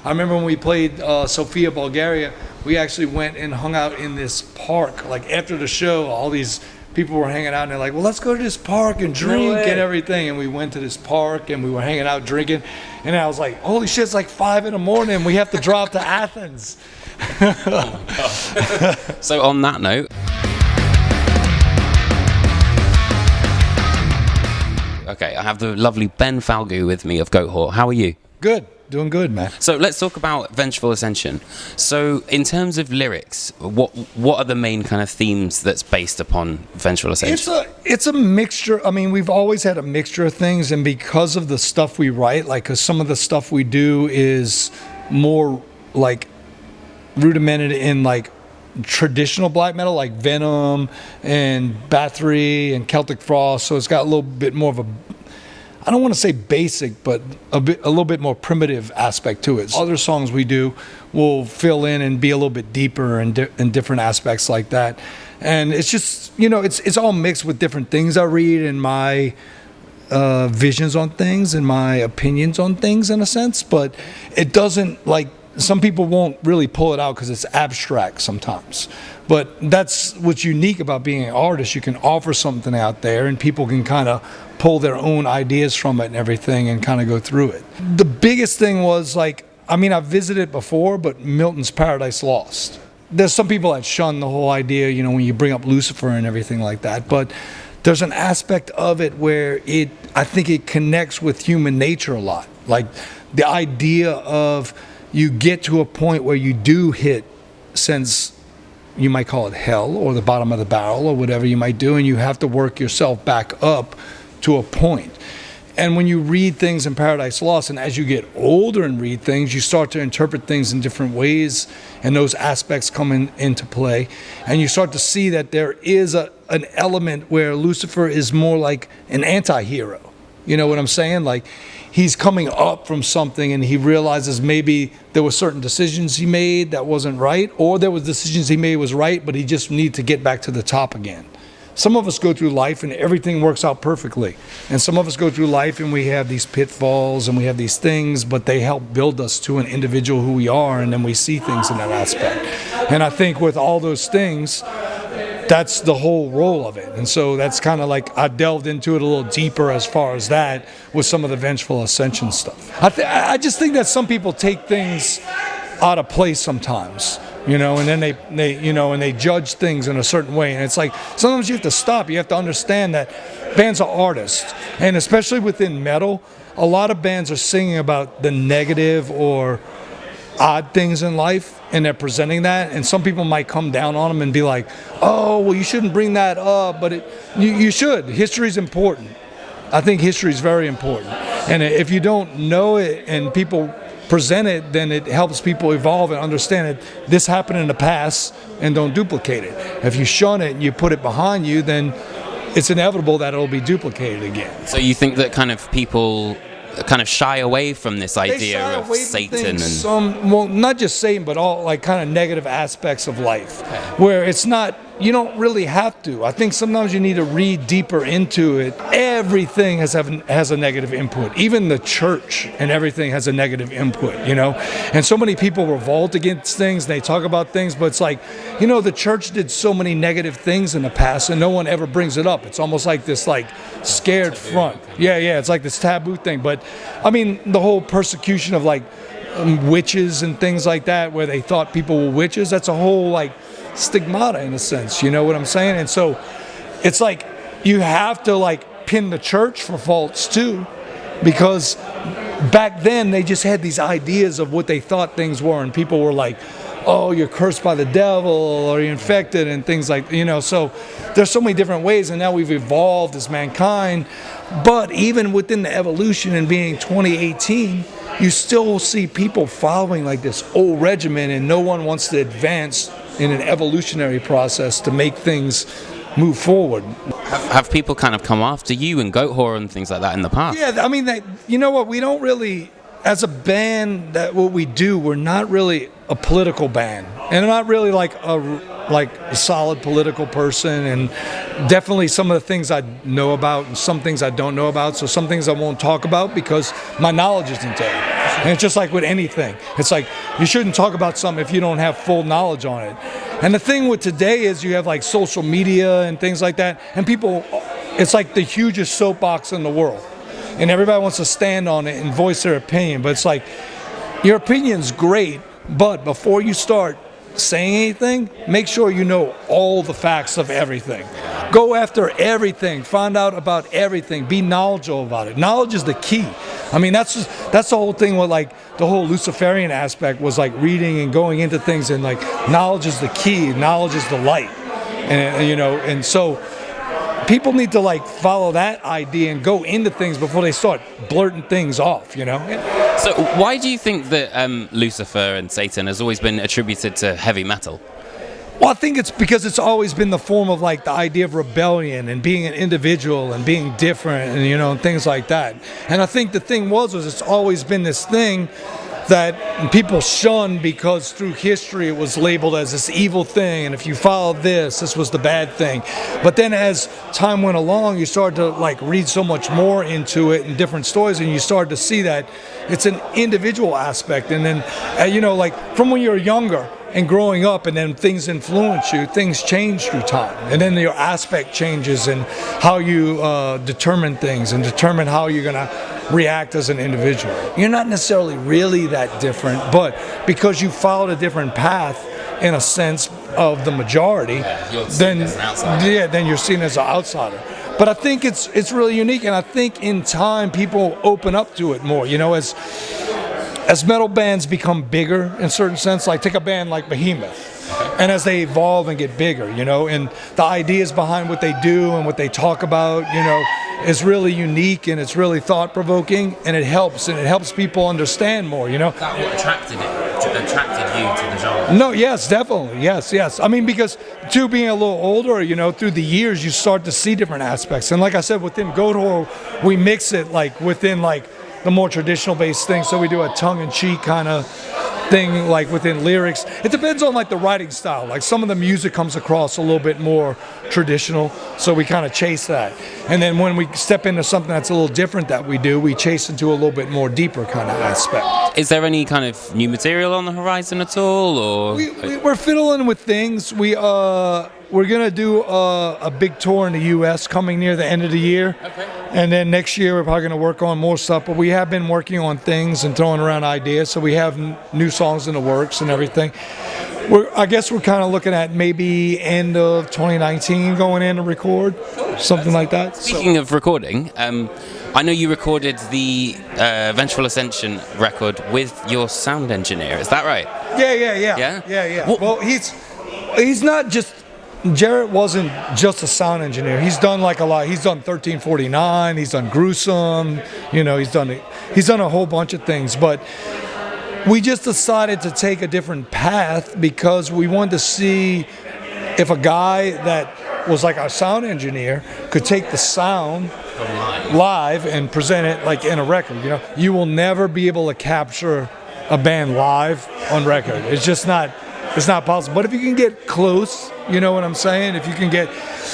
I remember when we played Sofia, Bulgaria, we actually went and hung out in this park. Like after the show, all these people were hanging out and they're like, well, let's go to this park and drink and everything. And we went to this park and we were hanging out drinking. And I was like, holy shit, it's like 5 a.m. We have to drive to Athens. So on that note, okay, I have the lovely Ben Falgoust with me of Goatwhore. How are you? Good. Doing good, man. So let's talk about Vengeful Ascension. So in terms of lyrics, what are the main kind of themes that's based upon Vengeful Ascension? It's a mixture. I mean, we've always had a mixture of things, and because of the stuff we write, like, cause some of the stuff we do is more like rudimented in like traditional black metal, like Venom and Bathory and Celtic Frost. So it's got a little bit more of a, I don't want to say basic, but a little bit more primitive aspect to it. Other songs we do will fill in and be a little bit deeper in different aspects like that. And it's just, you know, it's all mixed with different things I read and my visions on things and my opinions on things in a sense. But it doesn't, like, some people won't really pull it out because it's abstract sometimes. But that's what's unique about being an artist. You can offer something out there and people can kind of pull their own ideas from it and everything and kind of go through it. The biggest thing was, like, I mean, I've visited before, but Milton's Paradise Lost. There's some people that shun the whole idea, you know, when you bring up Lucifer and everything like that. But there's an aspect of it where I think it connects with human nature a lot. Like the idea of you get to a point where you do hit, since you might call it hell or the bottom of the barrel or whatever you might do, and you have to work yourself back up to a point. And when you read things in Paradise Lost, and as you get older and read things, you start to interpret things in different ways, and those aspects come into play. And you start to see that there is an element where Lucifer is more like an anti-hero. You know what I'm saying? Like, he's coming up from something and he realizes maybe there were certain decisions he made that wasn't right, or there was decisions he made was right, but he just needed to get back to the top again. Some of us go through life and everything works out perfectly. And some of us go through life and we have these pitfalls and we have these things, but they help build us to an individual who we are, and then we see things in that aspect. And I think with all those things, that's the whole role of it. And so that's kind of like, I delved into it a little deeper as far as that with some of the Vengeful Ascension stuff. I just think that some people take things out of place sometimes. You know, and then they you know, and they judge things in a certain way. And it's like, sometimes you have to stop. You have to understand that bands are artists. And especially within metal, a lot of bands are singing about the negative or odd things in life, and they're presenting that. And some people might come down on them and be like, oh, well, you shouldn't bring that up. But you should. History is important. I think history is very important. And if you don't know it and people present it, then it helps people evolve and understand it. This happened in the past, and don't duplicate it. If you shun it and you put it behind you, then it's inevitable that it'll be duplicated again. So you think that kind of people kind of shy away from this idea of Satan and well, not just Satan, but all like kind of negative aspects of life, where it's not, you don't really have to. I think sometimes you need to read deeper into it. Everything has a negative input. Even the church and everything has a negative input, you know? And so many people revolt against things, they talk about things, but it's like, you know, the church did so many negative things in the past and no one ever brings it up. It's almost like this like scared front. Yeah, it's like this taboo thing. But I mean, the whole persecution of like witches and things like that, where they thought people were witches, that's a whole like stigmata in a sense, you know what I'm saying? And so it's like you have to like pin the church for faults too, because back then they just had these ideas of what they thought things were, and people were like, oh, you're cursed by the devil or you're infected and things like, you know. So there's so many different ways, and now we've evolved as mankind. But even within the evolution and being 2018, you still see people following like this old regimen, and no one wants to advance in an evolutionary process to make things move forward. Have people kind of come after you and Goatwhore and things like that in the past? Yeah, I mean, you know what, we don't really, as a band, that what we do, we're not really a political band, and I'm not really like a solid political person, and definitely some of the things I know about and some things I don't know about, so some things I won't talk about because my knowledge isn't there. And it's just like with anything. It's like you shouldn't talk about something if you don't have full knowledge on it. And the thing with today is you have like social media and things like that, and people, it's like the hugest soapbox in the world. And everybody wants to stand on it and voice their opinion. But it's like, your opinion's great, but before you start saying anything, make sure you know all the facts of everything. Go after everything. Find out about everything. Be knowledgeable about it. Knowledge is the key. I mean, that's the whole thing with like the whole Luciferian aspect was like reading and going into things, and like knowledge is the key. Knowledge is the light. And you know, and so people need to like follow that idea and go into things before they start blurting things off, you know? So why do you think that Lucifer and Satan has always been attributed to heavy metal? Well, I think it's because it's always been the form of like the idea of rebellion and being an individual and being different, and you know, and things like that. And I think the thing was it's always been this thing that people shun because through history it was labeled as this evil thing, and if you followed this was the bad thing. But then as time went along, you started to like read so much more into it and different stories, and you started to see that it's an individual aspect. And then you know, like from when you're younger and growing up, and then things influence you, things change through time, and then your aspect changes and how you determine things and determine how you're gonna react as an individual. You're not necessarily really that different, but because you followed a different path in a sense of the majority, then you're seen as an outsider. But I think it's really unique, and I think in time people open up to it more. You know, as metal bands become bigger in a certain sense, like take a band like Behemoth, and as they evolve and get bigger, you know, and the ideas behind what they do and what they talk about, you know, is really unique, and it's really thought-provoking, and it helps people understand more, you know. Is that what attracted you to the genre? No, yes, definitely, yes. I mean, because too, being a little older, you know, through the years, you start to see different aspects. And like I said, within Goatwhore, we mix it like within like the more traditional based thing. So we do a tongue-in-cheek kind of thing, like within lyrics. It depends on like the writing style. Like some of the music comes across a little bit more traditional, so we kind of chase that. And then when we step into something that's a little different that we do, we chase into a little bit more deeper kind of aspect. Is there any kind of new material on the horizon at all, or we're fiddling with things. We're gonna do a big tour in the U.S. coming near the end of the year. Okay. And then next year we're probably gonna work on more stuff. But we have been working on things and throwing around ideas. So we have new songs in the works and everything. I guess we're kind of looking at maybe end of 2019 going in to record, something like that. Speaking of recording, I know you recorded the Vengeful Ascension record with your sound engineer. Is that right? Yeah. What? Well, he's not just. Jarrett wasn't just a sound engineer. He's done like a lot. He's done 1349. He's done Gruesome. You know, he's done a whole bunch of things. But we just decided to take a different path because we wanted to see if a guy that was like our sound engineer could take the sound live and present it like in a record. You know, you will never be able to capture a band live on record. It's just not. It's not possible. But if you can get close, you know what I'm saying? If you can get,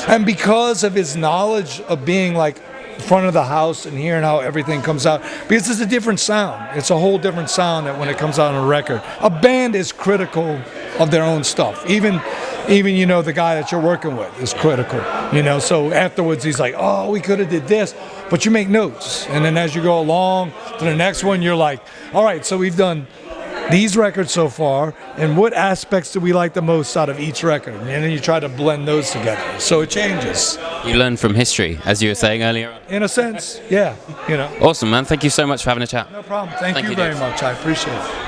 and because of his knowledge of being like front of the house and hearing how everything comes out, because it's a different sound. It's a whole different sound that when it comes out on a record. A band is critical of their own stuff. Even you know, the guy that you're working with is critical. You know, so afterwards he's like, oh, we could have did this. But you make notes. And then as you go along to the next one, you're like, all right, so we've done these records so far, and what aspects do we like the most out of each record? And then you try to blend those together. So it changes. You learn from history, as you were saying earlier. In a sense, yeah. You know. Awesome, man. Thank you so much for having a chat. No problem. Thank you very much. I appreciate it.